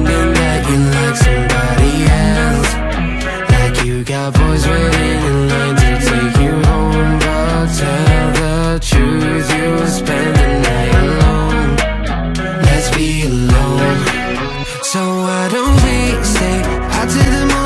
pretending that you like somebody else, like you got boys waiting in line to take you home. But tell the truth, you will spend the night alone. Let's be alone. So why don't we stay out to the